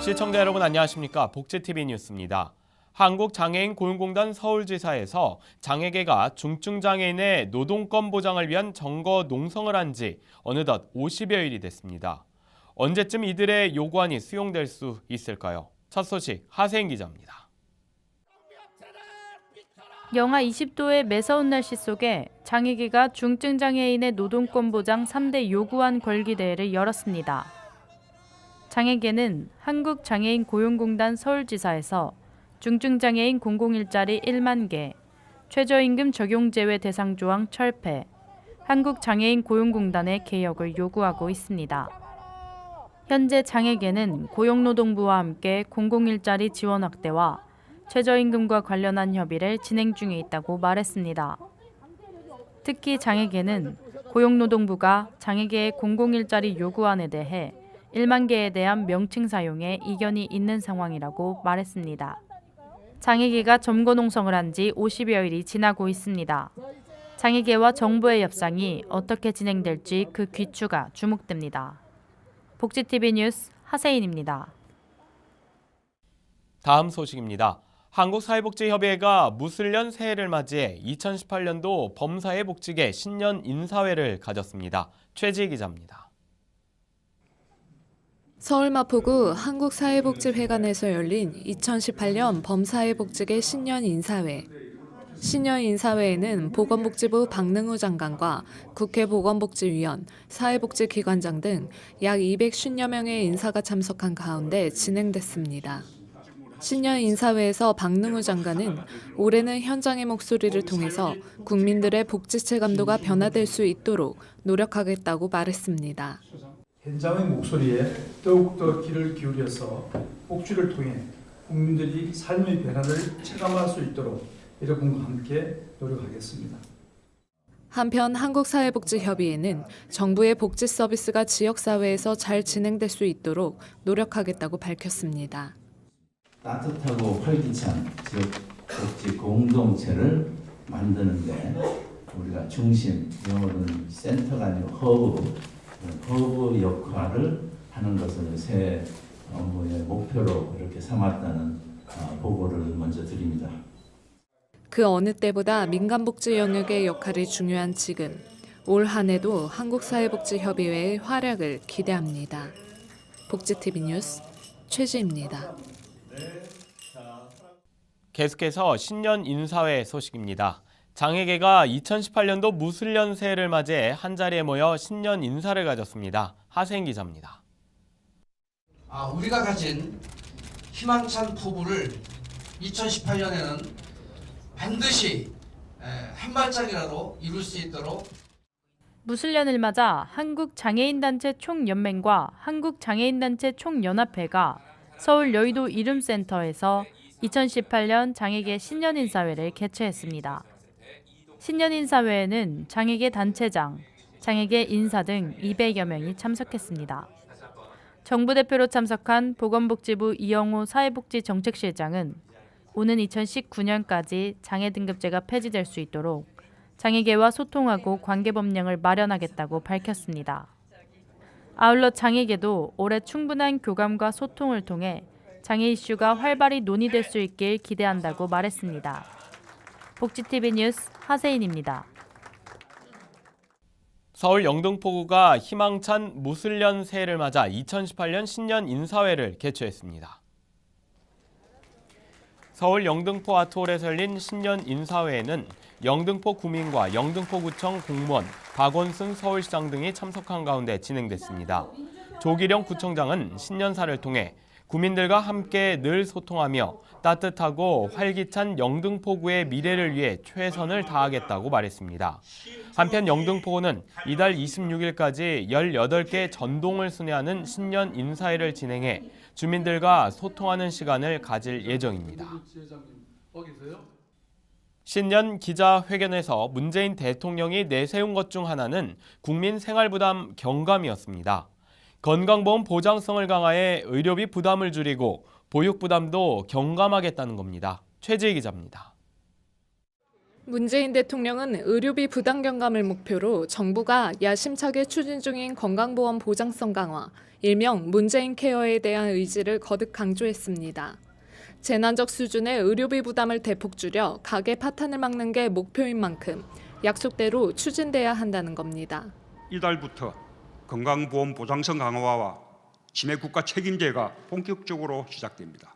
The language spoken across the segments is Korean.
시청자 여러분 안녕하십니까? 복지TV 뉴스입니다. 한국장애인 고용공단 서울지사에서 장애계가 중증장애인의 노동권 보장을 위한 정거 농성을 한 지 어느덧 50여일이 됐습니다. 언제쯤 이들의 요구안이 수용될 수 있을까요? 첫 소식 하세인 기자입니다. 영하 20도의 매서운 날씨 속에 장애계가 중증장애인의 노동권 보장 3대 요구안 걸기대회를 열었습니다. 장애계는 한국장애인 고용공단 서울지사에서 중증장애인 공공일자리 1만 개, 최저임금 적용 제외 대상 조항 철폐, 한국장애인 고용공단의 개혁을 요구하고 있습니다. 현재 장애계는 고용노동부와 함께 공공일자리 지원 확대와 최저임금과 관련한 협의를 진행 중에 있다고 말했습니다. 특히 장애계는 고용노동부가 장애계의 공공일자리 요구안에 대해 1만 개에 대한 명칭 사용에 이견이 있는 상황이라고 말했습니다. 장애계가 점거 농성을 한 지 50여일이 지나고 있습니다. 장애계와 정부의 협상이 어떻게 진행될지 그 귀추가 주목됩니다. 복지TV 뉴스 하세인입니다. 다음 소식입니다. 한국사회복지협의회가 무술년 새해를 맞이해 2018년도 범사회복지계 신년 인사회를 가졌습니다. 최지희 기자입니다. 서울 마포구 한국사회복지회관에서 열린 2018년 범사회복지계 신년 인사회. 신년 인사회에는 보건복지부 박능우 장관과 국회 보건복지위원, 사회복지기관장 등 약 250여 명의 인사가 참석한 가운데 진행됐습니다. 신년 인사회에서 박능우 장관은 올해는 현장의 목소리를 통해서 국민들의 복지 체감도가 변화될 수 있도록 노력하겠다고 말했습니다. 현장의 목소리에 더욱더 귀를 기울여서 복지를 통해 국민들이 삶의 변화를 체감할 수 있도록 여러분과 함께 노력하겠습니다. 한편 한국사회복지협의회는 정부의 복지 서비스가 지역사회에서 잘 진행될 수 있도록 노력하겠다고 밝혔습니다. 따뜻하고 활기찬 지역 복지 공동체를 만드는데 우리가 중심, 영어로는 센터가 아니고 허브 역할을 하는 것을 새 업무의 목표로 이렇게 삼았다는 보고를 먼저 드립니다. 그 어느 때보다 민간복지 영역의 역할이 중요한 지금, 올 한 해도 한국사회복지협의회의 활약을 기대합니다. 복지TV 뉴스 최지입니다. 계속해서 신년 인사회 소식입니다. 장애계가 2018년도 무술년 새해를 맞이해 한자리에 모여 신년 인사를 가졌습니다. 하세인 기자입니다. 우리가 가진 희망찬 포부를 2018년에는 반드시 한 발짝이라도 이룰 수 있도록 무술년을 맞아 한국장애인단체 총연맹과 한국장애인단체 총연합회가 서울 여의도 이름센터에서 2018년 장애계 신년인사회를 개최했습니다. 신년인사회에는 장애계 단체장, 장애계 인사 등 200여 명이 참석했습니다. 정부 대표로 참석한 보건복지부 이영호 사회복지정책실장은 오는 2019년까지 장애 등급제가 폐지될 수 있도록 장애계와 소통하고 관계법령을 마련하겠다고 밝혔습니다. 아울러 장애계도 올해 충분한 교감과 소통을 통해 장애 이슈가 활발히 논의될 수 있길 기대한다고 말했습니다. 복지TV 뉴스 하세인입니다. 서울 영등포구가 희망찬 무술년 새해를 맞아 2018년 신년 인사회를 개최했습니다. 서울 영등포 아트홀에서 열린 신년 인사회에는 영등포 구민과 영등포구청 공무원, 박원순 서울시장 등이 참석한 가운데 진행됐습니다. 조기령 구청장은 신년사를 통해 구민들과 함께 늘 소통하며 따뜻하고 활기찬 영등포구의 미래를 위해 최선을 다하겠다고 말했습니다. 한편 영등포구는 이달 26일까지 18개 전동을 순회하는 신년 인사회를 진행해 주민들과 소통하는 시간을 가질 예정입니다. 신년 기자회견에서 문재인 대통령이 내세운 것 중 하나는 국민 생활부담 경감이었습니다. 건강보험 보장성을 강화해 의료비 부담을 줄이고 보육 부담도 경감하겠다는 겁니다. 최지희 기자입니다. 문재인 대통령은 의료비 부담 경감을 목표로 정부가 야심차게 추진 중인 건강보험 보장성 강화, 일명 문재인 케어에 대한 의지를 거듭 강조했습니다. 재난적 수준의 의료비 부담을 대폭 줄여 가계 파탄을 막는 게 목표인 만큼 약속대로 추진돼야 한다는 겁니다. 이달부터 건강보험 보장성 강화와 치매 국가 책임제가 본격적으로 시작됩니다.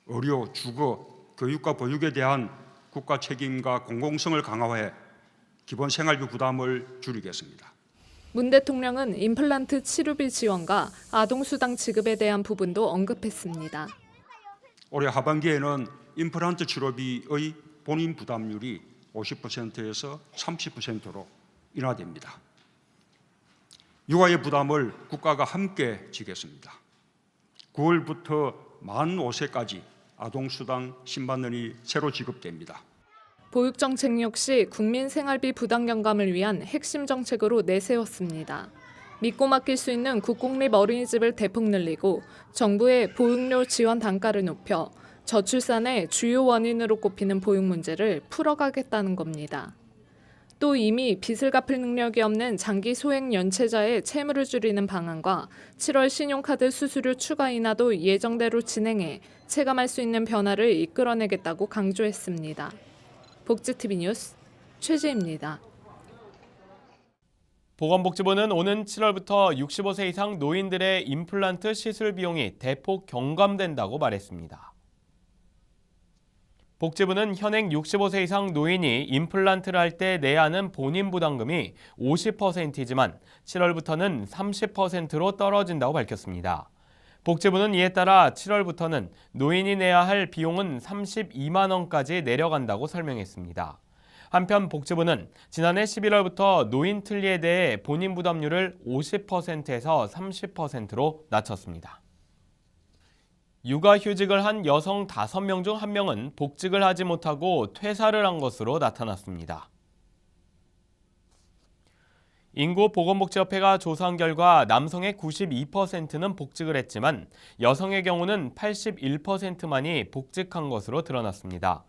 의료, 주거, 교육과 보육에 대한 국가 책임과 공공성을 강화해 기본 생활비 부담을 줄이겠습니다. 문 대통령은 임플란트 치료비 지원과 아동수당 지급에 대한 부분도 언급했습니다. 올해 하반기에는 임플란트 치료비의 본인 부담률이 50%에서 30%로 인하됩니다. 육아의 부담을 국가가 함께 지겠습니다. 9월부터 만 5세까지 아동수당 10만 원이 새로 지급됩니다. 보육정책 역시 국민 생활비 부담 경감을 위한 핵심 정책으로 내세웠습니다. 믿고 맡길 수 있는 국공립 어린이집을 대폭 늘리고 정부의 보육료 지원 단가를 높여 저출산의 주요 원인으로 꼽히는 보육 문제를 풀어가겠다는 겁니다. 또 이미 빚을 갚을 능력이 없는 장기 소액 연체자의 채무를 줄이는 방안과 7월 신용카드 수수료 추가 인하도 예정대로 진행해 체감할 수 있는 변화를 이끌어내겠다고 강조했습니다. 복지TV 뉴스 최지입니다. 보건복지부는 오는 7월부터 65세 이상 노인들의 임플란트 시술 비용이 대폭 경감된다고 말했습니다. 복지부는 현행 65세 이상 노인이 임플란트를 할 때 내야 하는 본인 부담금이 50%이지만 7월부터는 30%로 떨어진다고 밝혔습니다. 복지부는 이에 따라 7월부터는 노인이 내야 할 비용은 32만 원까지 내려간다고 설명했습니다. 한편 복지부는 지난해 11월부터 노인 틀니에 대해 본인 부담률을 50%에서 30%로 낮췄습니다. 육아휴직을 한 여성 5명 중 1명은 복직을 하지 못하고 퇴사를 한 것으로 나타났습니다. 인구보건복지협회가 조사한 결과 남성의 92%는 복직을 했지만 여성의 경우는 81%만이 복직한 것으로 드러났습니다.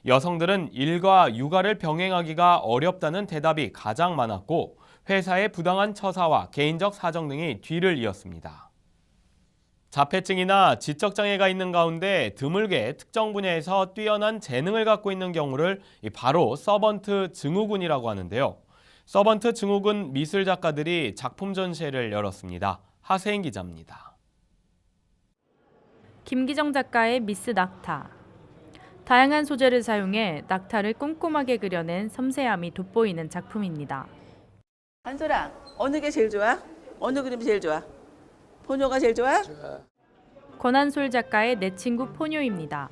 여성들은 일과 육아를 병행하기가 어렵다는 대답이 가장 많았고 회사의 부당한 처사와 개인적 사정 등이 뒤를 이었습니다. 자폐증이나 지적장애가 있는 가운데 드물게 특정 분야에서 뛰어난 재능을 갖고 있는 경우를 바로 서번트 증후군이라고 하는데요. 서번트 증후군 미술 작가들이 작품 전시회를 열었습니다. 하세인 기자입니다. 김기정 작가의 미스 낙타. 다양한 소재를 사용해 낙타를 꼼꼼하게 그려낸 섬세함이 돋보이는 작품입니다. 한솔아, 어느 게 제일 좋아? 어느 그림이 제일 좋아? 포뇨가 제일 좋아? 권한솔 작가의 내 친구 포뇨입니다.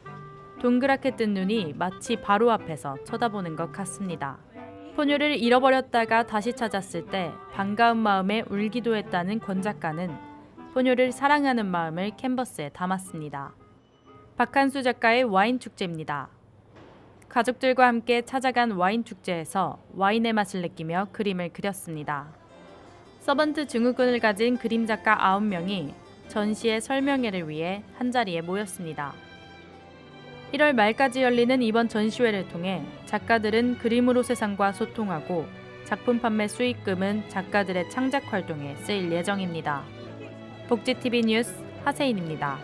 동그랗게 뜬 눈이 마치 바로 앞에서 쳐다보는 것 같습니다. 포뇨를 잃어버렸다가 다시 찾았을 때 반가운 마음에 울기도 했다는 권 작가는 포뇨를 사랑하는 마음을 캔버스에 담았습니다. 박한수 작가의 와인 축제입니다. 가족들과 함께 찾아간 와인 축제에서 와인의 맛을 느끼며 그림을 그렸습니다. 서번트 증후군을 가진 그림 작가 9명이 전시의 설명회를 위해 한자리에 모였습니다. 1월 말까지 열리는 이번 전시회를 통해 작가들은 그림으로 세상과 소통하고 작품 판매 수익금은 작가들의 창작 활동에 쓰일 예정입니다. 복지TV 뉴스 하세인입니다.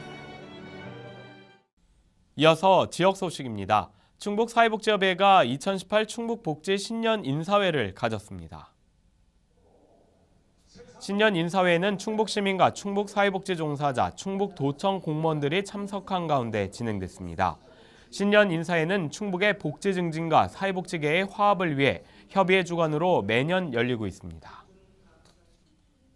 이어서 지역 소식입니다. 충북사회복지협의회가 2018 충북복지 신년 인사회를 가졌습니다. 신년 인사회에는 충북시민과 충북사회복지 종사자, 충북도청 공무원들이 참석한 가운데 진행됐습니다. 신년 인사회는 충북의 복지 증진과 사회복지계의 화합을 위해 협의회 주관으로 매년 열리고 있습니다.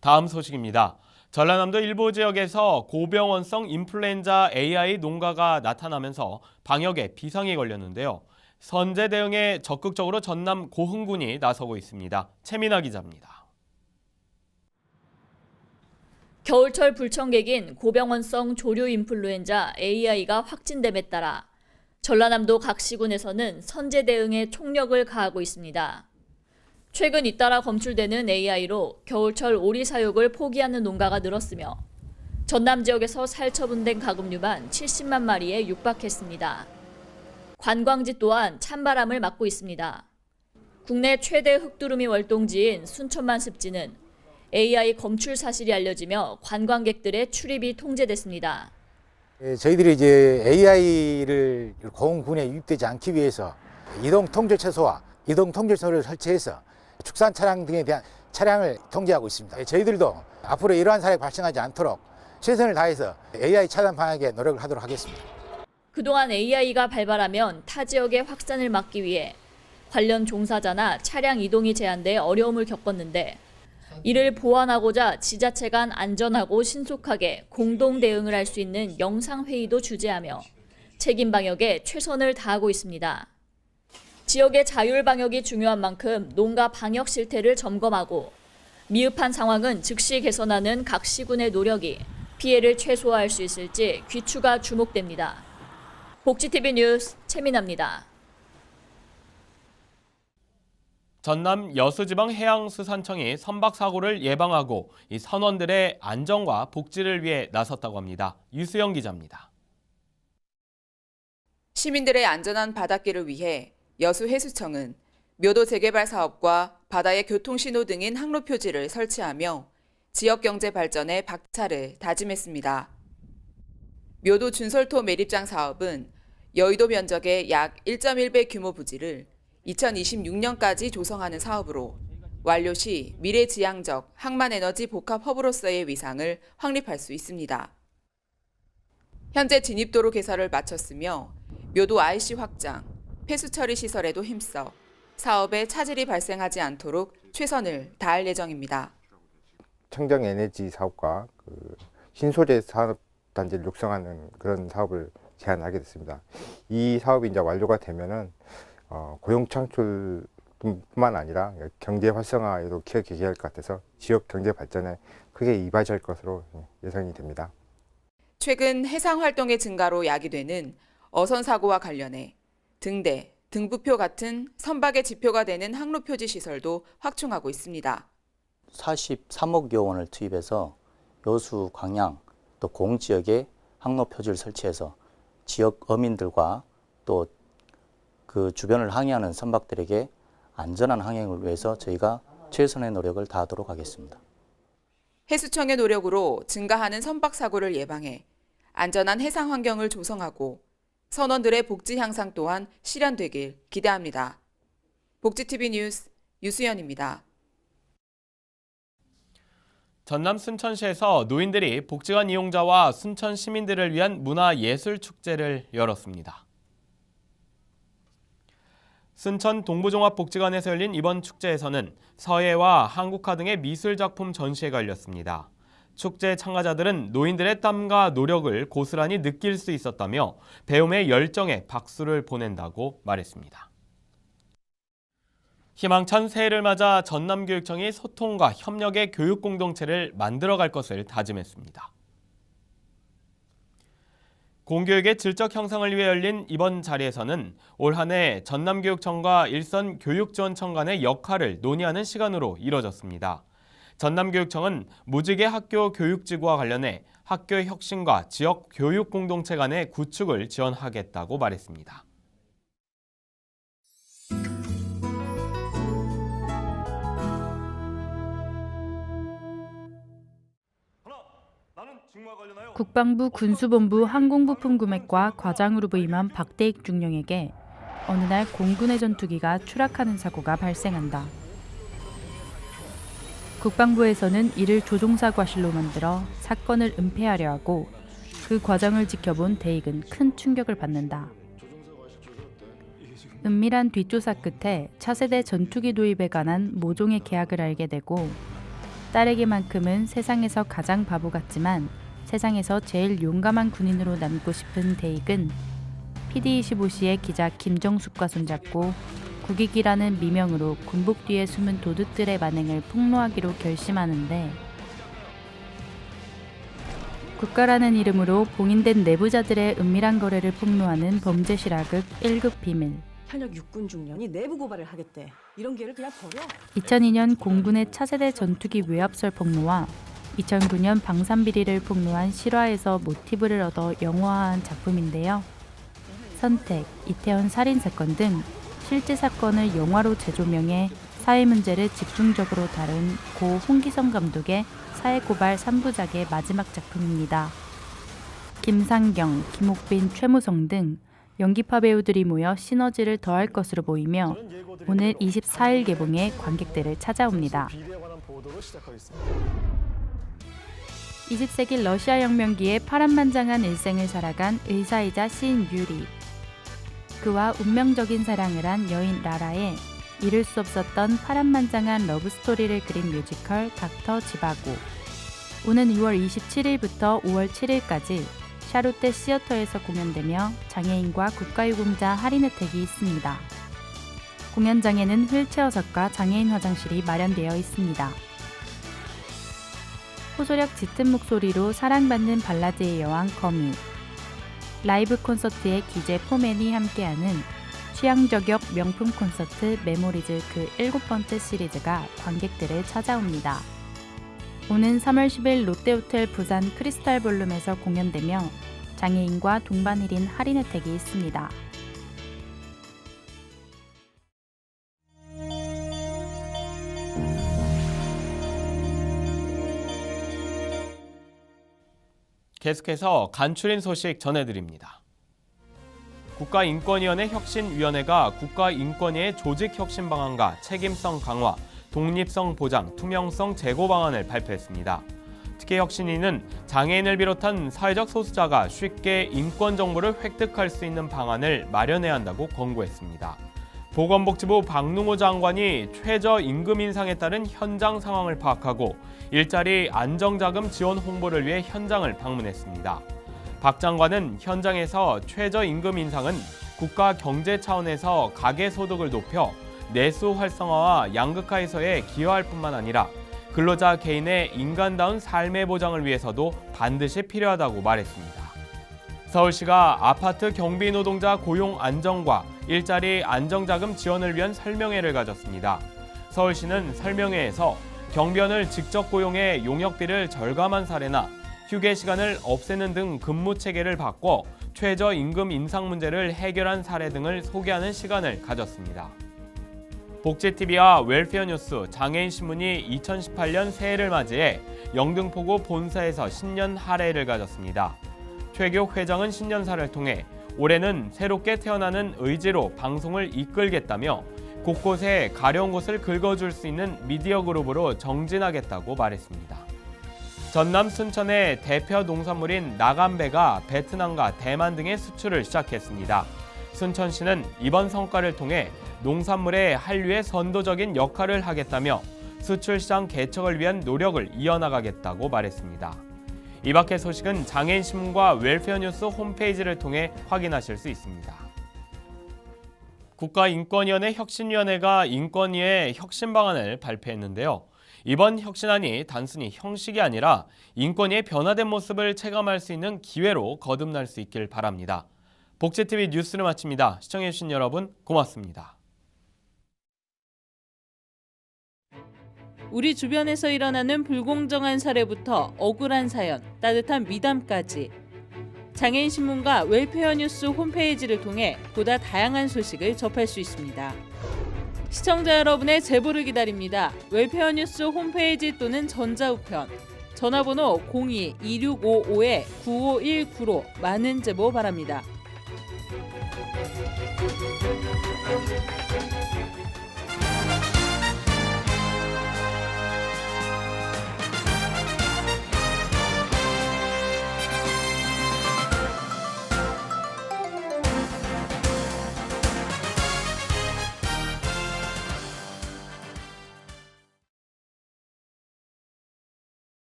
다음 소식입니다. 전라남도 일부 지역에서 고병원성 인플루엔자 AI 농가가 나타나면서 방역에 비상이 걸렸는데요. 선제 대응에 적극적으로 전남 고흥군이 나서고 있습니다. 최민아 기자입니다. 겨울철 불청객인 고병원성 조류 인플루엔자 AI가 확진됨에 따라 전라남도 각 시군에서는 선제 대응에 총력을 가하고 있습니다. 최근 잇따라 검출되는 AI로 겨울철 오리 사육을 포기하는 농가가 늘었으며 전남 지역에서 살처분된 가금류만 70만 마리에 육박했습니다. 관광지 또한 찬바람을 맞고 있습니다. 국내 최대 흑두루미 월동지인 순천만 습지는 AI 검출 사실이 알려지며 관광객들의 출입이 통제됐습니다. 저희들이 이제 AI를 공군에 유입되지 않기 위해서 이동 통제 최소와 이동 통제소를 설치해서 축산 차량 등에 대한 차량을 통제하고 있습니다. 저희들도 앞으로 이러한 사례가 발생하지 않도록 최선을 다해서 AI 차단 방역에 노력을 하도록 하겠습니다. 그동안 AI가 발발하면 타 지역의 확산을 막기 위해 관련 종사자나 차량 이동이 제한돼 어려움을 겪었는데 이를 보완하고자 지자체 간 안전하고 신속하게 공동 대응을 할 수 있는 영상회의도 주재하며 책임 방역에 최선을 다하고 있습니다. 지역의 자율 방역이 중요한 만큼 농가 방역 실태를 점검하고 미흡한 상황은 즉시 개선하는 각 시군의 노력이 피해를 최소화할 수 있을지 귀추가 주목됩니다. 복지TV 뉴스 최민아입니다. 전남 여수지방해양수산청이 선박사고를 예방하고 이 선원들의 안전과 복지를 위해 나섰다고 합니다. 유수영 기자입니다. 시민들의 안전한 바닷길을 위해 여수해수청은 묘도 재개발 사업과 바다의 교통신호 등인 항로표지를 설치하며 지역경제 발전에 박차를 다짐했습니다. 묘도 준설토 매립장 사업은 여의도 면적의 약 1.1배 규모 부지를 2026년까지 조성하는 사업으로 완료 시 미래지향적 항만에너지 복합 허브로서의 위상을 확립할 수 있습니다. 현재 진입도로 개설을 마쳤으며 묘도 IC 확장, 폐수 처리 시설에도 힘써 사업에 차질이 발생하지 않도록 최선을 다할 예정입니다. 청정 에너지 사업과 신소재 산업 단지를 육성하는 그런 사업을 제안하게 됐습니다. 이 사업이 이제 완료가 되면은 고용 창출뿐만 아니라 경제 활성화에도 기여 기할 것 같아서 지역 경제 발전에 크게 이바지할 것으로 예상이 됩니다. 최근 해상 활동의 증가로 야기되는 어선 사고와 관련해 등대, 등부표 같은 선박의 지표가 되는 항로표지 시설도 확충하고 있습니다. 43억여 원을 투입해서 여수, 광양, 또 공지역에 항로표지를 설치해서 지역 어민들과 또 그 주변을 항해하는 선박들에게 안전한 항행을 위해서 저희가 최선의 노력을 다하도록 하겠습니다. 해수청의 노력으로 증가하는 선박 사고를 예방해 안전한 해상 환경을 조성하고 선원들의 복지 향상 또한 실현되길 기대합니다. 복지TV 뉴스 유수연입니다. 전남 순천시에서 노인들이 복지관 이용자와 순천 시민들을 위한 문화예술축제를 열었습니다. 순천 동부종합복지관에서 열린 이번 축제에서는 서예와 한국화 등의 미술작품 전시회가 열렸습니다. 축제 참가자들은 노인들의 땀과 노력을 고스란히 느낄 수 있었다며 배움의 열정에 박수를 보낸다고 말했습니다. 희망찬 새해를 맞아 전남교육청이 소통과 협력의 교육 공동체를 만들어갈 것을 다짐했습니다. 공교육의 질적 형성을 위해 열린 이번 자리에서는 올 한 해 전남교육청과 일선교육지원청 간의 역할을 논의하는 시간으로 이뤄졌습니다. 전남교육청은 무지개 학교 교육지구와 관련해 학교 혁신과 지역 교육 공동체 간의 구축을 지원하겠다고 말했습니다. 국방부 군수본부 항공부품금액과 과장으로 부임한 박대익 중령에게 어느 날 공군의 전투기가 추락하는 사고가 발생한다. 국방부에서는 이를 조종사과실로 만들어 사건을 은폐하려 하고 그 과정을 지켜본 대익은 큰 충격을 받는다. 은밀한 뒷조사 끝에 차세대 전투기 도입에 관한 모종의 계약을 알게 되고 딸에게만큼은 세상에서 가장 바보 같지만 세상에서 제일 용감한 군인으로 남고 싶은 대익은 PD25C의 기자 김정숙과 손잡고 국익이라는 미명으로 군복 뒤에 숨은 도둑들의 만행을 폭로하기로 결심하는데 국가라는 이름으로 봉인된 내부자들의 은밀한 거래를 폭로하는 범죄 실화극 1급 비밀. 현역 육군 중령이 내부 고발을 하겠대. 이런 기회를 그냥 버려. 2002년 공군의 차세대 전투기 외압설 폭로와 2009년 방산비리를 폭로한 실화에서 모티브를 얻어 영화화한 작품인데요. 선택, 이태원 살인사건 등 실제 사건을 영화로 재조명해 사회 문제를 집중적으로 다룬 고 홍기성 감독의 사회고발 3부작의 마지막 작품입니다. 김상경, 김옥빈, 최무성 등 연기파 배우들이 모여 시너지를 더할 것으로 보이며 오늘 24일 개봉해 관객들을 찾아옵니다. 20세기 러시아 혁명기에 파란만장한 일생을 살아간 의사이자 시인 유리. 그와 운명적인 사랑을 한 여인 라라의 이룰 수 없었던 파란만장한 러브스토리를 그린 뮤지컬 닥터 지바고. 오는 2월 27일부터 5월 7일까지 샤롯테 시어터에서 공연되며 장애인과 국가유공자 할인 혜택이 있습니다. 공연장에는 휠체어석과 장애인 화장실이 마련되어 있습니다. 호소력 짙은 목소리로 사랑받는 발라드의 여왕 거미, 라이브 콘서트에 기재 포맨이 함께하는 취향저격 명품 콘서트 메모리즈 그 7번째 시리즈가 관객들을 찾아옵니다. 오는 3월 10일 롯데호텔 부산 크리스탈 볼룸에서 공연되며 장애인과 동반 1인 할인 혜택이 있습니다. 계속해서 간추린 소식 전해드립니다. 국가인권위원회 혁신위원회가 국가인권위의 조직혁신 방안과 책임성 강화, 독립성 보장, 투명성 제고 방안을 발표했습니다. 특히 혁신위는 장애인을 비롯한 사회적 소수자가 쉽게 인권 정보를 획득할 수 있는 방안을 마련해야 한다고 권고했습니다. 보건복지부 박능호 장관이 최저임금 인상에 따른 현장 상황을 파악하고 일자리 안정자금 지원 홍보를 위해 현장을 방문했습니다. 박 장관은 현장에서 최저임금 인상은 국가 경제 차원에서 가계소득을 높여 내수 활성화와 양극화해소에 기여할 뿐만 아니라 근로자 개인의 인간다운 삶의 보장을 위해서도 반드시 필요하다고 말했습니다. 서울시가 아파트 경비 노동자 고용 안정과 일자리 안정자금 지원을 위한 설명회를 가졌습니다. 서울시는 설명회에서 경비원을 직접 고용해 용역비를 절감한 사례나 휴게 시간을 없애는 등 근무 체계를 바꿔 최저임금 인상 문제를 해결한 사례 등을 소개하는 시간을 가졌습니다. 복지TV와 웰페어뉴스, 장애인신문이 2018년 새해를 맞이해 영등포구 본사에서 신년 할애를 가졌습니다. 최규 회장은 신년사를 통해 올해는 새롭게 태어나는 의지로 방송을 이끌겠다며 곳곳에 가려운 곳을 긁어줄 수 있는 미디어 그룹으로 정진하겠다고 말했습니다. 전남 순천의 대표 농산물인 나간배가 베트남과 대만 등의 수출을 시작했습니다. 순천시는 이번 성과를 통해 농산물의 한류의 선도적인 역할을 하겠다며 수출 시장 개척을 위한 노력을 이어나가겠다고 말했습니다. 이 밖의 소식은 장애인신문과 웰페어뉴스 홈페이지를 통해 확인하실 수 있습니다. 국가인권위원회 혁신위원회가 인권위의 혁신 방안을 발표했는데요. 이번 혁신안이 단순히 형식이 아니라 인권위의 변화된 모습을 체감할 수 있는 기회로 거듭날 수 있길 바랍니다. 복지TV 뉴스를 마칩니다. 시청해주신 여러분 고맙습니다. 우리 주변에서 일어나는 불공정한 사례부터 억울한 사연, 따뜻한 미담까지 장애인신문과 웰페어뉴스 홈페이지를 통해 보다 다양한 소식을 접할 수 있습니다. 시청자 여러분의 제보를 기다립니다. 웰페어뉴스 홈페이지 또는 전자우편, 전화번호 02-2655-9519로 많은 제보 바랍니다.